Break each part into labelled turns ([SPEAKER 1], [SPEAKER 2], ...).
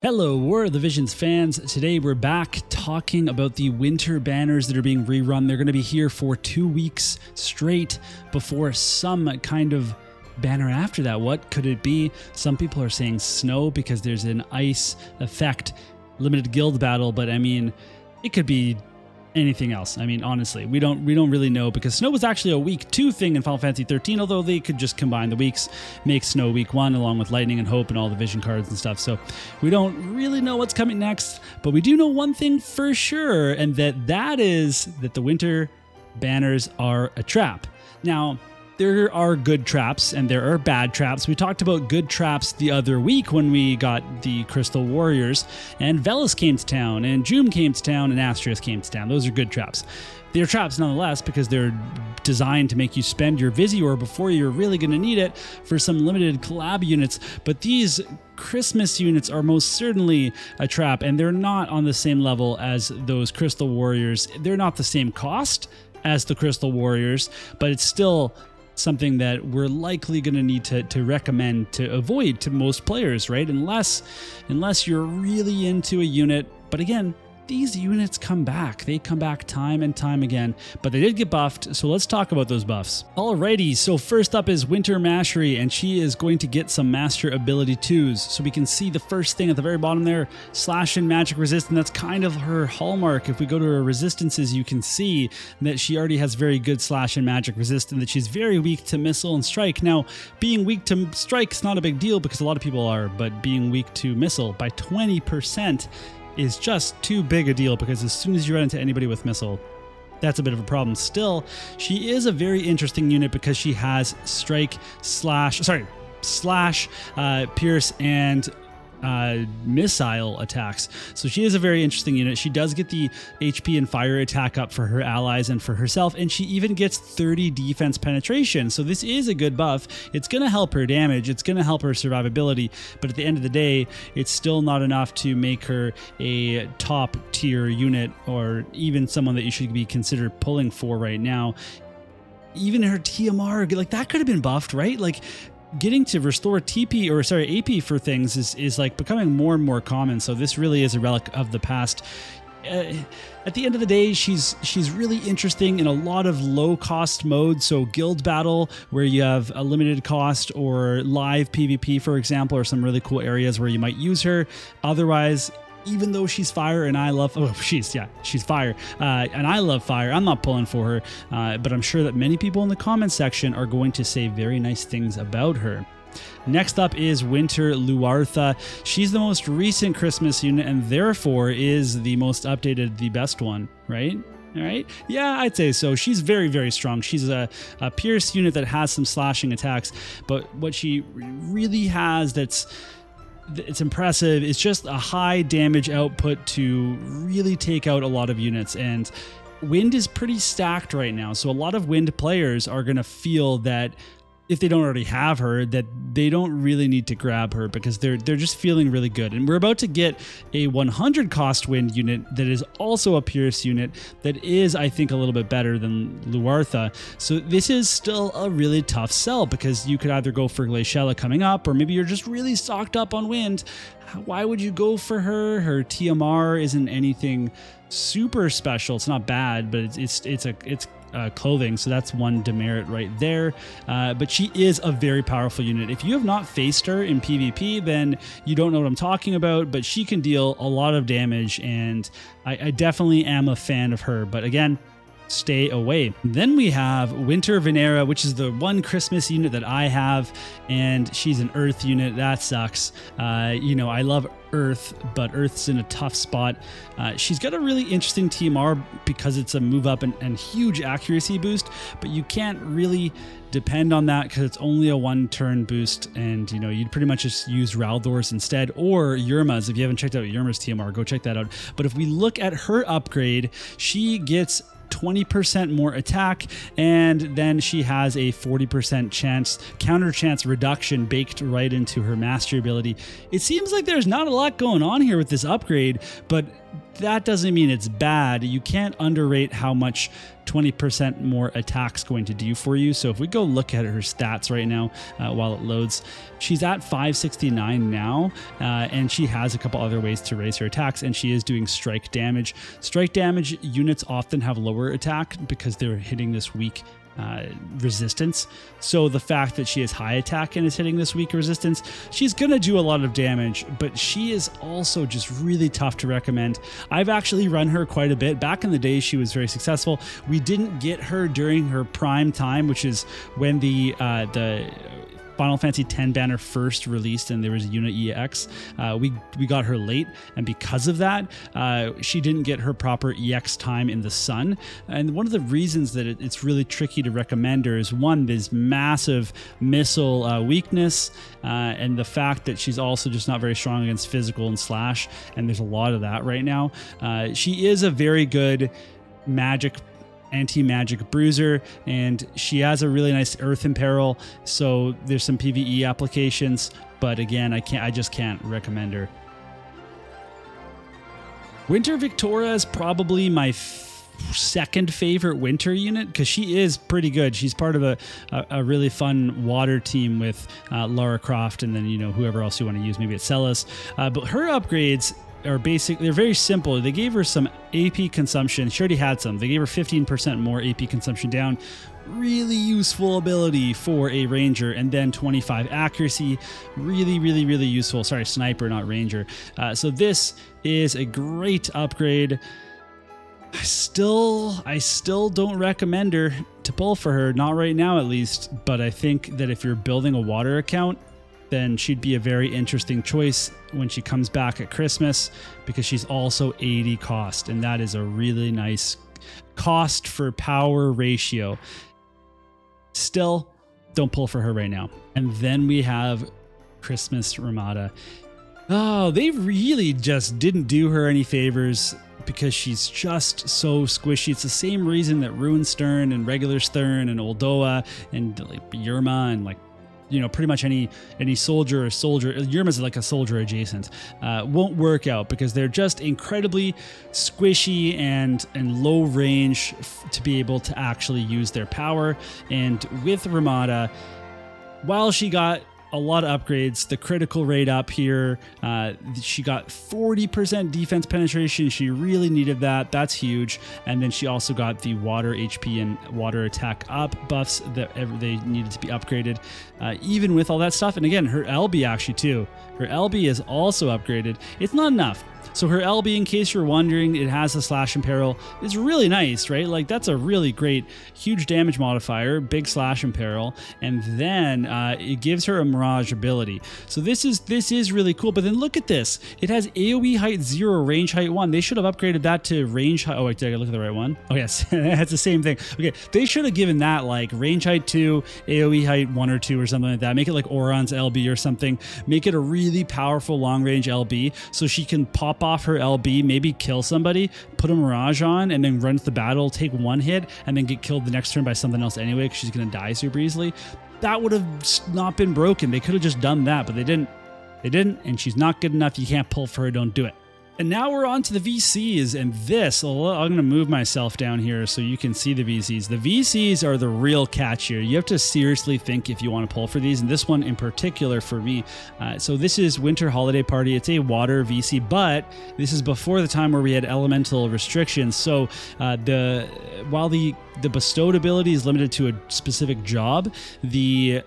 [SPEAKER 1] Hello, War of the Visions fans. Today we're back talking about the winter banners that are being rerun. They're going to be here for 2 weeks straight before some kind of banner after that. What could it be? Some people are saying snow because there's an ice effect, limited guild battle, but I mean, it could be anything else. I mean, honestly, we don't really know, because snow was actually a week 2 thing in Final Fantasy 13, although they could just combine the weeks, make snow week 1 along with lightning and hope and all the vision cards and stuff. So we don't really know what's coming next, but we do know one thing for sure, and that is that the winter banners are a trap. Now, there are good traps and there are bad traps. We talked about good traps the other week when we got the Crystal Warriors, and Velis came to town, and Joom came to town, and Astrius came to town. Those are good traps. They're traps nonetheless because they're designed to make you spend your Visior before you're really going to need it for some limited collab units. But these Christmas units are most certainly a trap, and they're not on the same level as those Crystal Warriors. They're not the same cost as the Crystal Warriors, but it's still something that we're likely going to need to recommend to avoid to most players, right? Unless you're really into a unit. But again, these units come back. They come back time and time again, but they did get buffed, so let's talk about those buffs. Alrighty, so first up is Winter Macherie, and she is going to get some Master Ability 2s. So we can see the first thing at the very bottom there, Slash and Magic Resist, and that's kind of her hallmark. If we go to her resistances, you can see that she already has very good Slash and Magic Resist, and that she's very weak to Missile and Strike. Now, being weak to Strike is not a big deal because a lot of people are, but being weak to Missile by 20% is just too big a deal, because as soon as you run into anybody with Missile, that's a bit of a problem. Still, she is a very interesting unit because she has Slash, Pierce, and missile attacks. So she is a very interesting unit. She does get the HP and fire attack up for her allies and for herself, and she even gets 30 defense penetration. So this is a good buff. It's going to help her damage. It's going to help her survivability, but at the end of the day, it's still not enough to make her a top tier unit, or even someone that you should be considered pulling for right now. Even her TMR, like, that could have been buffed, right? Like, getting to restore AP for things is like becoming more and more common. So this really is a relic of the past. At the end of the day, she's really interesting in a lot of low cost modes. So guild battle, where you have a limited cost, or live PvP, for example, or some really cool areas where you might use her. Otherwise, even though she's fire and I love, she's fire, and I love fire, I'm not pulling for her, but I'm sure that many people in the comments section are going to say very nice things about her. Next up is Winter Luartha. She's the most recent Christmas unit, and therefore is the most updated, the best one, right? All right. Yeah, I'd say so. She's very, very strong. She's a Pierce unit that has some slashing attacks, but what she really has it's impressive. It's just a high damage output to really take out a lot of units, and Wind is pretty stacked right now. So a lot of Wind players are going to feel that if they don't already have her, that they don't really need to grab her because they're just feeling really good. And we're about to get a 100 cost Wind unit that is also a Pierce unit that is, I think, a little bit better than Luartha. So this is still a really tough sell, because you could either go for Glaciella coming up, or maybe you're just really stocked up on Wind. Why would you go for her? Her TMR isn't anything super special. It's not bad, but it's clothing, so that's one demerit right there. But she is a very powerful unit. If you have not faced her in PvP, then you don't know what I'm talking about, but she can deal a lot of damage, and I definitely am a fan of her. But again, stay away. Then we have Winter Vinera, which is the one Christmas unit that I have, and she's an Earth unit. That sucks. I love Earth, but Earth's in a tough spot. She's got a really interesting TMR because it's a move up and huge accuracy boost, but you can't really depend on that because it's only a 1-turn boost, and you'd pretty much just use Raldor's instead, or Yurma's. If you haven't checked out Yurma's TMR, go check that out. But if we look at her upgrade, she gets 20% more attack, and then she has a 40% counter chance reduction baked right into her mastery ability. It seems like there's not a lot going on here with this upgrade, but that doesn't mean it's bad. You can't underrate how much 20% more attack's going to do for you. So if we go look at her stats right now while it loads, she's at 569 now, and she has a couple other ways to raise her attacks, and she is doing strike damage. Strike damage units often have lower attack because they're hitting this weak resistance. So the fact that she has high attack and is hitting this weak resistance, she's going to do a lot of damage, but she is also just really tough to recommend. I've actually run her quite a bit. Back in the day, she was very successful. We didn't get her during her prime time, which is when the Final Fantasy X banner first released and there was a unit EX. We got her late, and because of that, she didn't get her proper EX time in the sun. And one of the reasons that it's really tricky to recommend her is, one, this massive missile weakness, and the fact that she's also just not very strong against physical and slash, and there's a lot of that right now. She is a very good anti-magic bruiser, and she has a really nice earth imperil, so there's some PvE applications, but again, I just can't recommend her. Winter Viktora is probably my second favorite winter unit because she is pretty good. She's part of a really fun water team with Lara Croft, and then whoever else you want to use, maybe it's Celis, but her upgrades are they're very simple. They gave her some AP consumption. She already had some. They gave her 15% more AP consumption down. Really useful ability for a ranger, and then 25 accuracy. Really, really, really useful. Sorry, sniper, not ranger. So this is a great upgrade. I still don't recommend her to pull for her, not right now at least, but I think that if you're building a water account, then she'd be a very interesting choice when she comes back at Christmas, because she's also 80 cost, and that is a really nice cost for power ratio. Still, don't pull for her right now. And then we have Christmas Ramada. Oh, they really just didn't do her any favors because she's just so squishy. It's the same reason that Ruin Stern and regular Stern and Oldoa and like Yerma and pretty much any soldier or soldier, Yerma's like a soldier adjacent, won't work out because they're just incredibly squishy and low range to be able to actually use their power. And with Ramada, while she got a lot of upgrades, the critical rate up here, she got 40% defense penetration. She really needed that. That's huge. And then she also got the water HP and water attack up buffs that they needed to be upgraded, even with all that stuff. And again, her LB actually too. Her LB is also upgraded. It's not enough. So her LB, in case you're wondering, it has a slash imperil. It's really nice, right? Like, that's a really great, huge damage modifier, big slash imperil, and then it gives her a mirage ability. So this is really cool. But then look at this. It has AoE height 0, range height 1. They should have upgraded that to range height. Oh, wait, did I look at the right one? Oh, yes. It's the same thing. Okay, they should have given that like range height 2, AoE height 1 or 2 or something like that. Make it like Oron's LB or something. Make it a really powerful long range LB so she can pop off her LB, maybe kill somebody, put a mirage on, and then run to the battle, take one hit, and then get killed the next turn by something else anyway because she's going to die super easily. That would have not been broken. They could have just done that, but they didn't. They didn't, and she's not good enough. You can't pull for her. Don't do it. And now we're on to the VCs, and this, I'm going to move myself down here so you can see the VCs. The VCs are the real catch here. You have to seriously think if you want to pull for these, and this one in particular for me. So this is Winter Holiday Party. It's a water VC, but this is before the time where we had elemental restrictions. So while the bestowed ability is limited to a specific job, the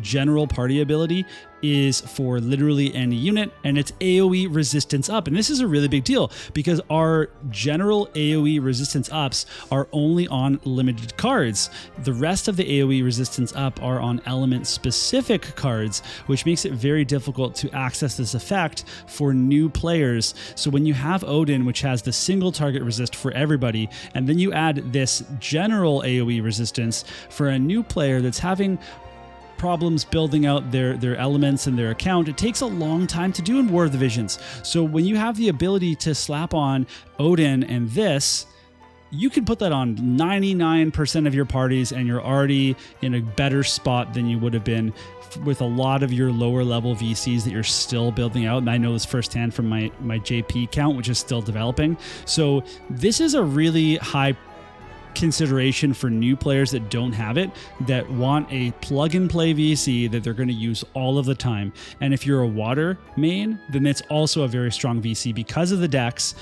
[SPEAKER 1] general party ability is for literally any unit, and it's AoE resistance up. And this is a really big deal because our general AoE resistance ups are only on limited cards. The rest of the AoE resistance up are on element specific cards, which makes it very difficult to access this effect for new players. So when you have Odin, which has the single target resist for everybody, and then you add this general AoE resistance for a new player that's having problems building out their elements and their account, it takes a long time to do in War of the Visions. So when you have the ability to slap on Odin and this, you can put that on 99% of your parties and you're already in a better spot than you would have been with a lot of your lower level VCs that you're still building out. And I know this firsthand from my JP count, which is still developing. So this is a really high consideration for new players that don't have it, that want a plug and play VC that they're going to use all of the time. And if you're a water main, then it's also a very strong VC because of the decks,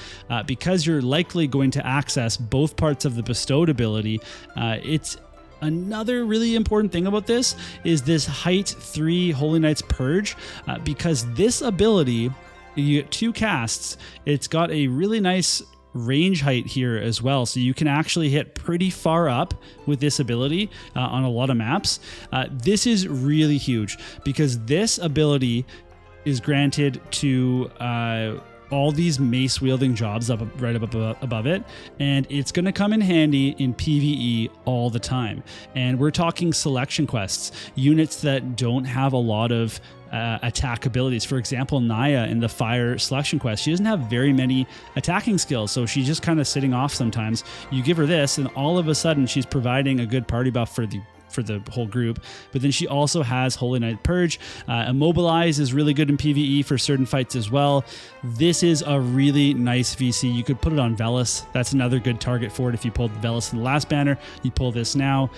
[SPEAKER 1] because you're likely going to access both parts of the bestowed ability. It's another really important thing about this is this height 3 Holy Knight's Purge, because this ability, you get 2 casts. It's got a really nice range height here as well, so you can actually hit pretty far up with this ability on a lot of maps. This is really huge because this ability is granted to all these mace wielding jobs right up above it, and it's going to come in handy in PvE all the time. And we're talking selection quests, units that don't have a lot of attack abilities. For example, Naya in the fire selection quest, she doesn't have very many attacking skills, so she's just kind of sitting off sometimes. You give her this and all of a sudden she's providing a good party buff for the whole group. But then she also has Holy Knight Purge. Immobilize is really good in PvE for certain fights as well. This is a really nice VC. You could put it on Velis. That's another good target for it. If you pulled Velis in the last banner, you pull this now.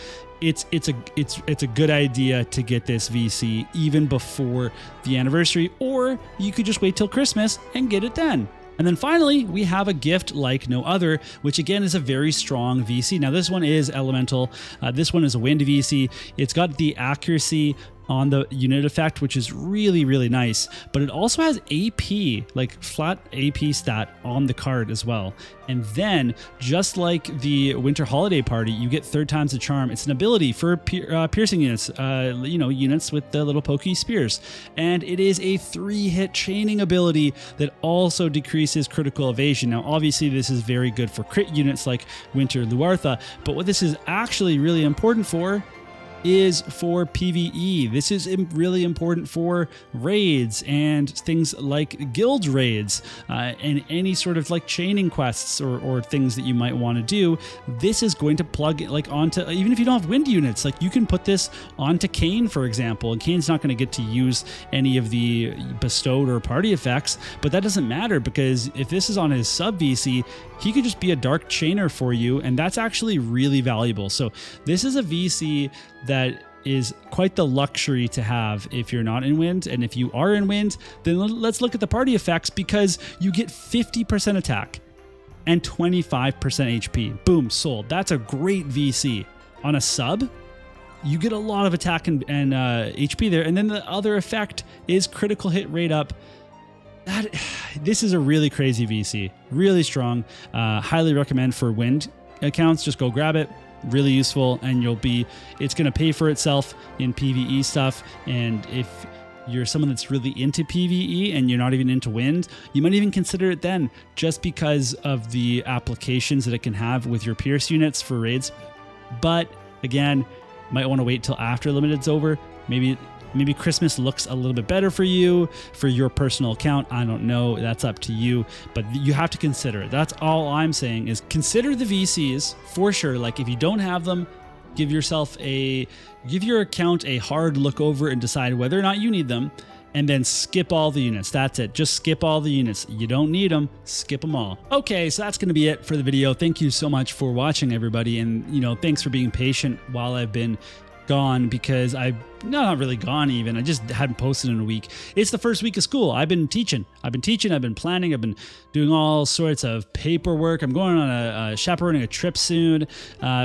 [SPEAKER 1] It's a good idea to get this VC even before the anniversary, or you could just wait till Christmas and get it then. And then finally, we have a gift like no other, which again is a very strong VC. Now this one is elemental. This one is a wind VC. It's got the accuracy on the unit effect, which is really, really nice, but it also has AP, like flat AP stat on the card as well. And then just like the Winter Holiday Party, you get 3rd times the charm. It's an ability for piercing units, units with the little pokey spears. And it is a 3-hit chaining ability that also decreases critical evasion. Now, obviously this is very good for crit units like Winter Luartha, but what this is actually really important for is for PvE. This is really important for raids and things like guild raids and any sort of like chaining quests or things that you might want to do. This is going to plug like onto, even if you don't have wind units, like you can put this onto Kane, for example, and Kane's not going to get to use any of the bestowed or party effects, but that doesn't matter because if this is on his sub VC, he could just be a dark chainer for you, and that's actually really valuable. So this is a VC that is quite the luxury to have if you're not in wind. And if you are in wind, then let's look at the party effects, because you get 50% attack and 25% HP. Boom, sold. That's a great VC. On a sub, you get a lot of attack and HP there. And then the other effect is critical hit rate up. This is a really crazy VC, really strong. Highly recommend for wind accounts. Just go grab it. Really useful, and it's going to pay for itself in PvE stuff. And if you're someone that's really into PvE and you're not even into wind, you might even consider it then, just because of the applications that it can have with your Pierce units for raids. But again, might want to wait till after Limited's over. Maybe Christmas looks a little bit better for you, for your personal account. I don't know. That's up to you, but you have to consider it. That's all I'm saying is consider the VCs for sure. Like if you don't have them, give your account a hard look over and decide whether or not you need them, and then skip all the units. That's it. Just skip all the units. You don't need them. Skip them all. Okay, so that's going to be it for the video. Thank you so much for watching, everybody. And, thanks for being patient while I've been gone, because not really gone even. I just hadn't posted in a week. It's the first week of school. I've been teaching. I've been planning. I've been doing all sorts of paperwork. I'm going on chaperoning a trip soon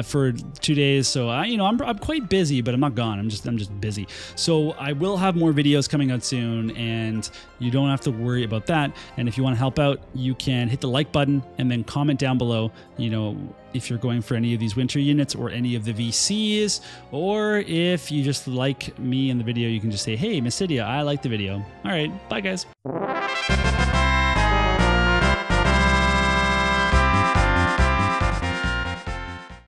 [SPEAKER 1] for 2 days. So I'm quite busy, but I'm not gone. I'm just busy. So I will have more videos coming out soon, and you don't have to worry about that. And if you want to help out, you can hit the like button and then comment down below, if you're going for any of these winter units or any of the VCs, or if you just like me in the video, you can just say, hey, Mysidia, I like the video. All right, bye guys.